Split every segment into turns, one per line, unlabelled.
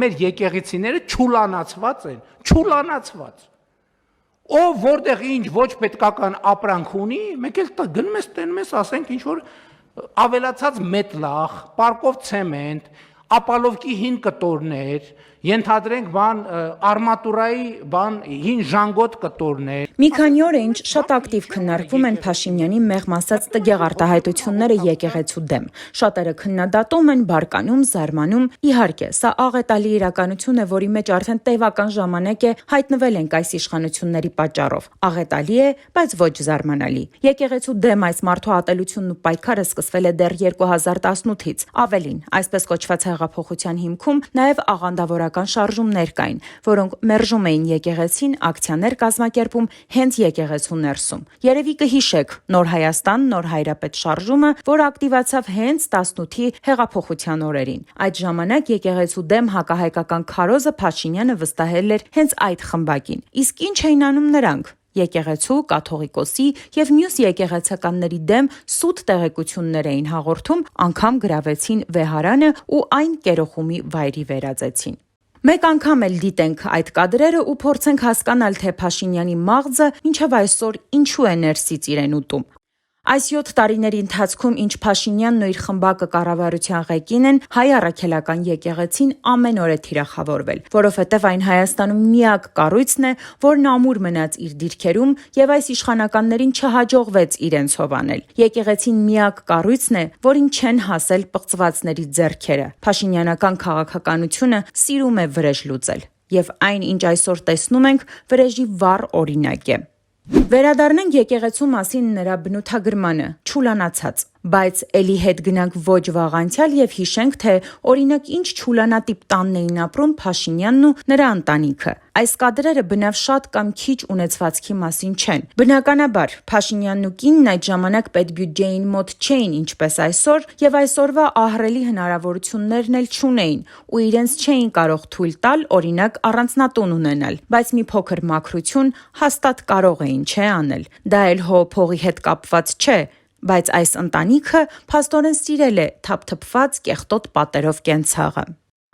մեր եկեղեցիները չուլանացված են, չուլանացված։ Ով որտեղ ինչ ոչ պետքական ապրանք ունի, մեկ էլ գնում ես տենում ես, ասենք ինչ որ ավելացած մետլախ, պարկով ցեմենտ, ապալովկի հին կտորներ, ենթադրենք արմատուրայի հին ժանգոտ կտորներ։
Մի քանի օր է ինչ շատ ակտիվ քննարկվում են Փաշինյանի մեղմ ասած տգեղ արտահայտությունները եկեղեցու դեմ։ Շատերը քննադատում են, բարկանում, զարմանում։ Իհարկե, սա աղետալի իրականություն է, որի մեջ արդեն տևական ժամանակ է հայտնվել ենք այս իշխանությունների պատճառով։ Աղետալի է, բայց ոչ զարմանալի։ Եկեղեցու դեմ այս մարդու ատելությունն ու պայքարը սկսվել է դեռ 2018-ից։ Ավելին, այսպես կոչված հեղափոխության հիմքում նաև աղանդավորական շարժումներ կային, որոնք մերժում էին եկեղեցին, ակցիաներ կազմակերպում հենց եկեղեցու ներսում։ Երևի կհիշեք Նոր Հայաստան, Նոր Հայրապետ շարժումը, որը ակտիվացավ հենց 18-ի հեղափոխության օրերին։ Այդ ժամանակ եկեղեցու դեմ հակահայկական քարոզը Փաշինյանը վստահել էր հենց այդ խմբակին։ Իսկ ինչ էին անում նրանք։ Եկեղեցու, կաթողիկոսի եւ մյուս եկեղեցականների դեմ սուտ տեղեկություններ էին հաղորդում, անգամ գրավեցին վեհարանը ու այն կերոխումի վայրի վերածեցին։ Մեկ անգամ էլ դիտենք այդ կադրերը ու փորձենք հասկանալ, թե Փաշինյանի մաղձը մինչև այսօր ինչու է ներսից իրեն ուտում։ Այս 7 տարիների ընթացքում ինչ Փաշինյանն ու իր խմբակը կառավարության ղեկին են, հայ առաքելական եկեղեցին ամեն օր է թիրախավորվել, որովհետև այն Հայաստանում միակ կառույցն է, որն ամուր մնաց իր դիրքերում եւ այս իշխանականներին չհաջողվեց իրենց հովանել։ Եկեղեցին միակ կառույցն է, որին չեն հասել պղծվածների ձեռքերը։ Փաշինյանական քաղաքականությունը սիրում է վրեժ լուծել, եւ այն, ինչ այսօր տեսնում ենք, վրեժի վառ օրինակ է։ Վերադառնանք եկեղեցու մասին նրա բնութագրմանը՝ չուլանացած, բայց էլի հետ գնանք ոչ վաղ անցյալ եւ հիշենք, թե օրինակ ինչ չուլանատիպ տանն էին ապրում Փաշինյանն ու նրա ընտանիքը։ Այս կադրերը բնավ շատ կամ քիչ ունեցվածքի մասին չեն։ Բնականաբար, Փաշինյանն ու կինն այդ ժամանակ պետբյուջեին մոտ չէին, ինչպես այսօր, եւ այսօրվա ահռելի հնարավորություններն էլ չունեին, ու իրենց չէին կարող թույլ տալ, օրինակ, առանձնատուն ունենալ, բայց մի փոքր մաքրություն հաստատ կարող էին, չէ՞ անել։ Դա էլ հո փողի հետ կապված չէ, բայց այս ընտանիքը փաստորեն սիրել է թափթփված կեղտոտ պատերով կենցաղը։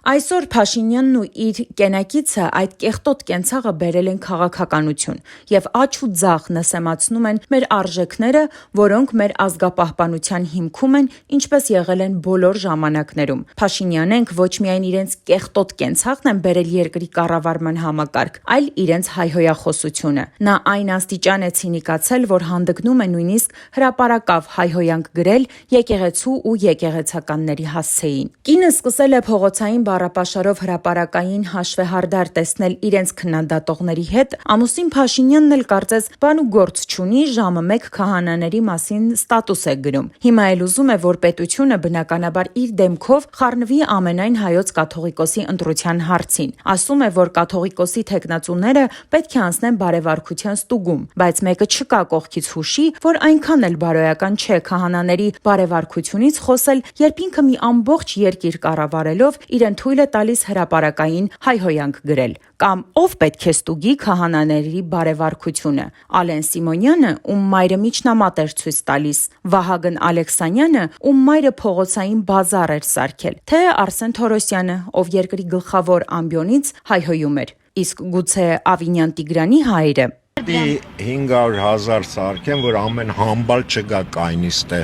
Այսօր Փաշինյանն ու իր կենակիցը այդ կեղտոտ կենցաղը բերել են քաղաքականություն եւ աչ ու ձախ նսեմացնում են մեր արժեքները, որոնք մեր ազգապահպանության հիմքում են, ինչպես եղել են բոլոր ժամանակներում։ Փաշինյանենք ոչ միայն իրենց կեղտոտ կենցաղն են բերել երկրի կառավարման համակարգ, այլ իրենց հայհոյախոսությունը։ Նա այն աստիճան է ցինիկացել, որ հանդգնում է նույնիսկ հրապարակավ հայհոյանք գրել եկեղեցու ու եկեղեցականների հասցեին։ Կինը սկսել է փողոցային բառապաշարով հրապարակային հաշվեհարդար տեսնել իրենց քննադատողների հետ, ամուսին Փաշինյանն էլ կարծես բան ու գործ չունի, ժամը 1 քահանաների մասին ստատուս է գրում։ Հիմա էլ ուզում է, որ պետությունը բնականաբար իր դեմքով խառնվի ամենայն հայոց կաթողիկոսի ընտրության հարցին։ Ասում է, որ կաթողիկոսի թեկնածուները պետք է անցնեն բարեվարքության ստուգում, բայց մեկը չկա կողքից հուշի, որ այնքան էլ բարոյական չէ քահանաների բարեվարքությունից խոսել, երբ ինքը մի ամբողջ երկիր կառավարելով իրեն թույլ է տալիս հրապարակային հայհոյանք գրել։ Կամ ով պետք է ստուգի քահանաների բարեվարքությունը։ Ալեն Սիմոնյանը, ում մայրը միջնամատ էր ցույց տալիս, Վահագն Ալեքսանյանը, ում մայրը փողոցային բազար էր սարքել, թե Արսեն Թորոսյանը, ով երկրի գլխավոր ամբիոնից հայհոյում էր։ Իսկ գուցե Ավինյան Տիգրանի հայրը։
500,000 սարքեն, որ ամեն համբալ չգա կայնիստե։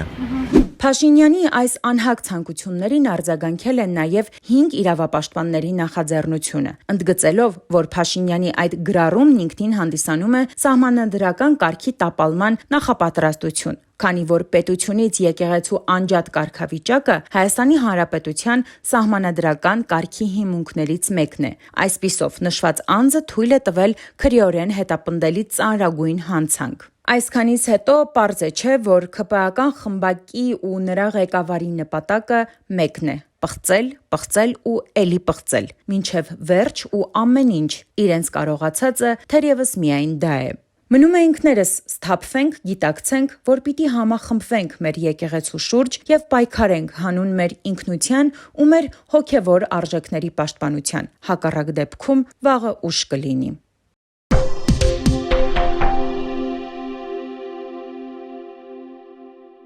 Փաշինյանի այս անհագ ցանկություններին արձագանքել են նաև 5 իրավապաշտպանների նախաձեռնությունը, ընդգծելով, որ Փաշինյանի այդ գրառումն ինքնին հանդիսանում է սահմանադրական կարգի տապալման նախապատրաստություն, քանի որ պետությունից եկեղեցու անջատ կարգավիճակը Հայաստանի Հանրապետության սահմանադրական կարգի հիմունքներից մեկն է։ Այսպիսով, նշված անձը թույլ է տվել քրեորեն հետապնդելի ծանրագույն հանցանք։ Այսքանից հետո պարզ է, չէ, որ ՔՊԱ-ական խմբակի ու նրա ղեկավարի նպատակը մեկն է՝ պղծել, պղծել ու էլի պղծել, մինչև վերջ ու ամեն ինչ իրենց կարողացածը թերևս միայն դա է։ Մնում է ինքներս սթափվենք, գիտակցենք, որ պիտի համախմբվենք մեր եկեղեցու շուրջ եւ պայքարենք հանուն մեր ինքնության ու մեր հոգեվոր արժեքների պաշտպանության։ Հակառակ դեպքում վաղը ուշ կլինի։